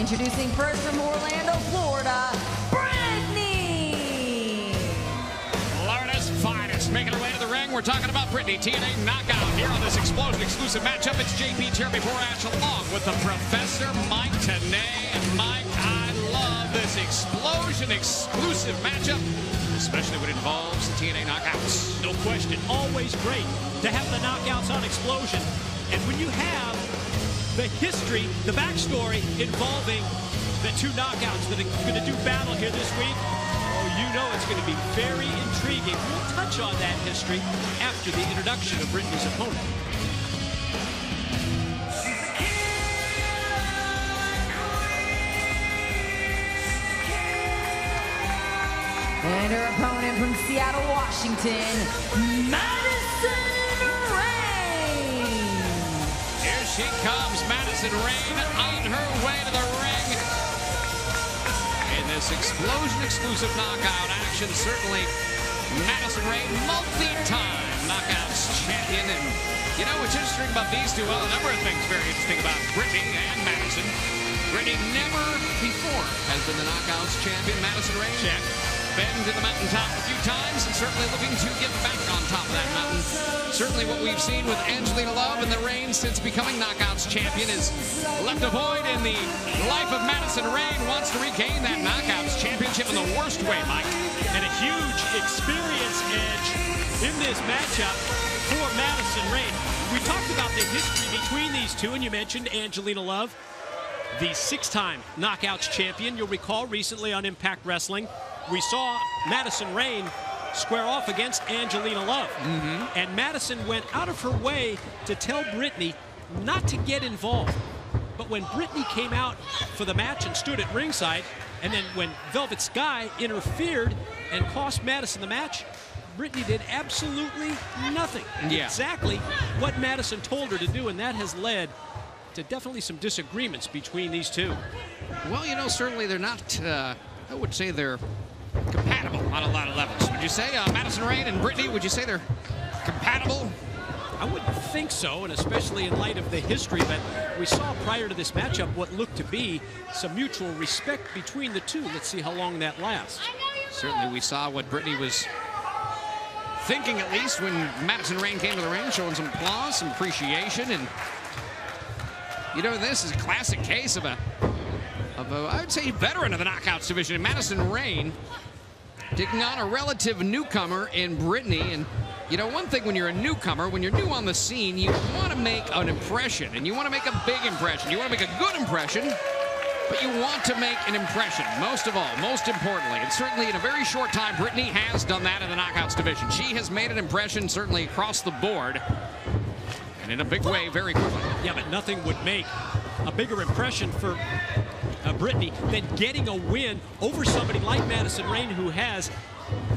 Introducing first from Orlando, Florida, Brittany! Florida's finest, making her way to the ring. We're talking about Brittany, TNA Knockout, here on this Explosion exclusive matchup. It's JP Jeremy Borash along with the Professor Mike Tenay. And Mike, I love this Explosion exclusive matchup, especially when it involves the TNA Knockouts. No question, always great to have the Knockouts on Explosion. And when you have the history, the backstory involving the two Knockouts that are going to do battle here this week, oh, you know it's going to be very intriguing. We'll touch on that history after the introduction of Brittany's opponent. And her opponent from Seattle, Washington, Madison Rain. Here she comes, Madison Rain, on her way to the ring. In this Explosion exclusive knockout action, certainly Madison Rain, multi-time Knockouts champion. And you know what's interesting about these two? Well, a number of things very interesting about Brittany and Madison. Brittany never before has been the Knockouts champion. Madison Rain, check. Been to the mountaintop a few times and certainly looking to get back on top of that mountain. Certainly what we've seen with Angelina Love in the reign since becoming Knockouts champion is left a void in the life of Madison Rain. Wants to regain that Knockouts championship in the worst way, Mike. And a huge experience edge in this matchup for Madison Rain. We talked about the history between these two, and you mentioned Angelina Love, the six-time Knockouts champion. You'll recall recently on Impact Wrestling, we saw Madison Rain square off against Angelina Love. And Madison went out of her way to tell Brittany not to get involved. But when Brittany came out for the match and stood at ringside, and then when Velvet Sky interfered and cost Madison the match, Brittany did absolutely nothing. Yeah. Exactly what Madison told her to do, and that has led to definitely some disagreements between these two. Well, you know, certainly they're not, I would say they're compatible on a lot of levels. Would you say Madison Rain and Brittany, would you say they're compatible? I wouldn't think so, and especially in light of the history that we saw prior to this matchup, what looked to be some mutual respect between the two. Let's see how long that lasts. Certainly we saw what Brittany was thinking, at least, when Madison Rain came to the ring, showing some applause, some appreciation. And you know, this is a classic case of a I would say, veteran of the Knockouts division, Madison Rain, taking on a relative newcomer in Brittany. And you know, one thing when you're a newcomer, when you're new on the scene, you want to make an impression, and you want to make a big impression. You want to make a good impression, but you want to make an impression, most of all, most importantly. And certainly in a very short time, Brittany has done that in the Knockouts division. She has made an impression, certainly across the board, and in a big way, very quickly. Yeah, but nothing would make a bigger impression for Brittany than getting a win over somebody like Madison Rain, who has,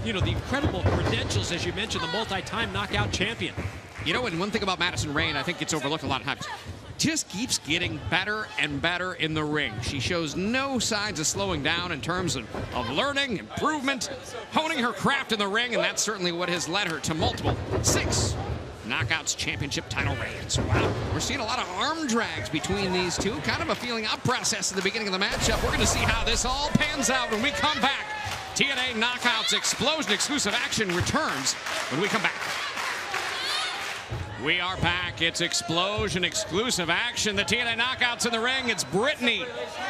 you know, the incredible credentials, as you mentioned, the multi-time knockout champion. You know, and one thing about Madison Rain, I think gets overlooked a lot of times, just keeps getting better and better in the ring. She shows no signs of slowing down in terms of learning, improvement, honing her craft in the ring, and that's certainly what has led her to multiple 6 Knockouts championship title reigns. Wow, we're seeing a lot of arm drags between these two. Kind of a feeling out process at the beginning of the matchup. We're going to see how this all pans out when we come back. TNA Knockouts Explosion exclusive action returns when we come back. We are back. It's Explosion exclusive action. The TNA Knockouts in the ring. It's Brittany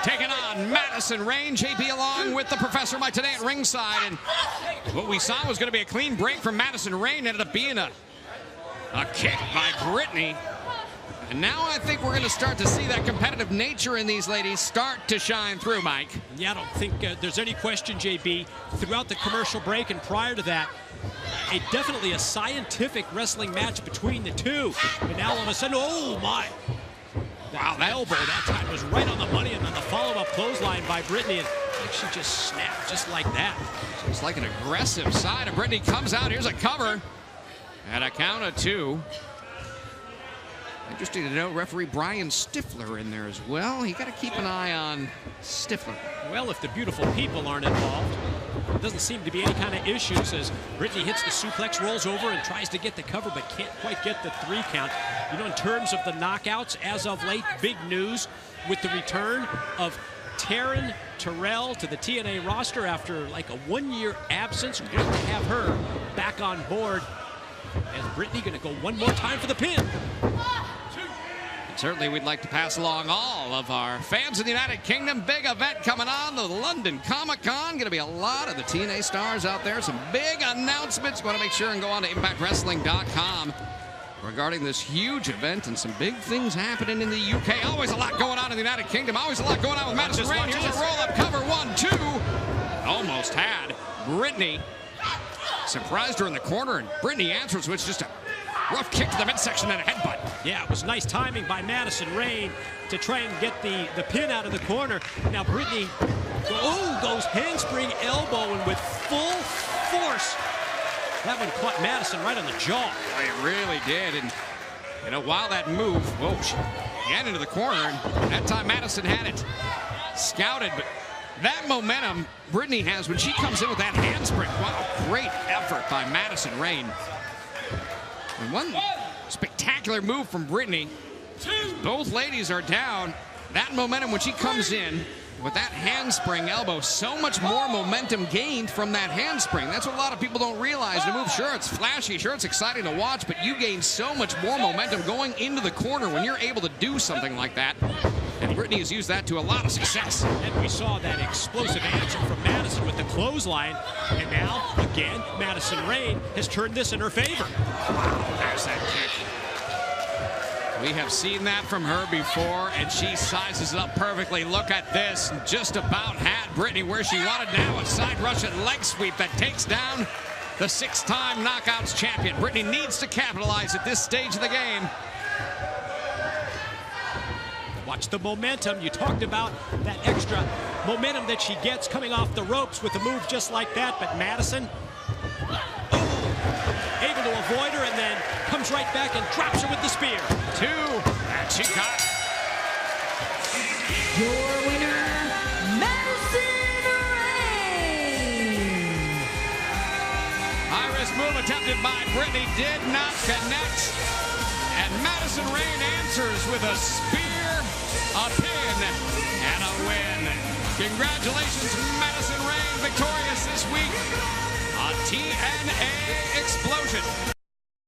taking on Madison Rain. JP along with the Professor Mike today at ringside. And what we saw was going to be a clean break from Madison Rain. Ended up being a kick by Brittany. And now I think we're going to start to see that competitive nature in these ladies start to shine through, Mike. Yeah, I don't think there's any question, JB, throughout the commercial break and prior to that, definitely a scientific wrestling match between the two. And now all of a sudden, oh my. Wow, that elbow that time was right on the money, and then the follow-up clothesline by Brittany, and she just snapped just like that. So it's like an aggressive side of Brittany comes out. Here's a cover at a count of 2. Interesting to note, referee Brian Stifler in there as well. You got to keep an eye on Stifler. Well, if the beautiful people aren't involved, it doesn't seem to be any kind of issues as Brittany hits the suplex, rolls over, and tries to get the cover, but can't quite get the 3 count. You know, in terms of the knockouts, as of late, big news with the return of Taryn Terrell to the TNA roster after like a 1-year absence. Great to have her back on board. As Brittany going to go one more time for the pin. And certainly we'd like to pass along all of our fans in the United Kingdom. Big event coming on, the London Comic-Con. Going to be a lot of the TNA stars out there. Some big announcements. You want to make sure and go on to ImpactWrestling.com regarding this huge event and some big things happening in the UK. Always a lot going on in the United Kingdom. Always a lot going on with Madison Rayne. Here's a roll-up cover. 1, 2. Almost had Brittany. Surprised her in the corner, and Brittany answers with just a rough kick to the midsection and a headbutt. Yeah, it was nice timing by Madison Rayne to try and get the pin out of the corner. Now Brittany, goes handspring elbow, and with full force. That one caught Madison right on the jaw. It really did, and you know, while that move, she got into the corner, and that time Madison had it scouted, but that momentum Brittany has when she comes in with that handspring. Wow, great effort by Madison Rayne. And one spectacular move from Brittany. Both ladies are down. That momentum when she comes in with that handspring elbow, so much more momentum gained from that handspring. That's what a lot of people don't realize. The move, sure, it's flashy, sure, it's exciting to watch, but you gain so much more momentum going into the corner when you're able to do something like that. And Brittany has used that to a lot of success. And we saw that explosive answer from Madison with the clothesline. And now, again, Madison Rayne has turned this in her favor. Wow, there's that kick. We have seen that from her before, and she sizes it up perfectly. Look at this. Just about had Brittany where she wanted. Now a side Russian leg sweep that takes down the 6-time Knockouts champion. Brittany needs to capitalize at this stage of the game. Watch the momentum. You talked about that extra momentum that she gets coming off the ropes with a move just like that. But Madison, able to avoid her, and then comes right back and drops her with the spear. 2, and she got it. Your winner, Madison Rayne. High-risk move attempted by Brittany did not connect. And Madison Rayne answers with a spear, a pin, and a win. Congratulations, Madison Rayne, victorious this week on TNA Explosion.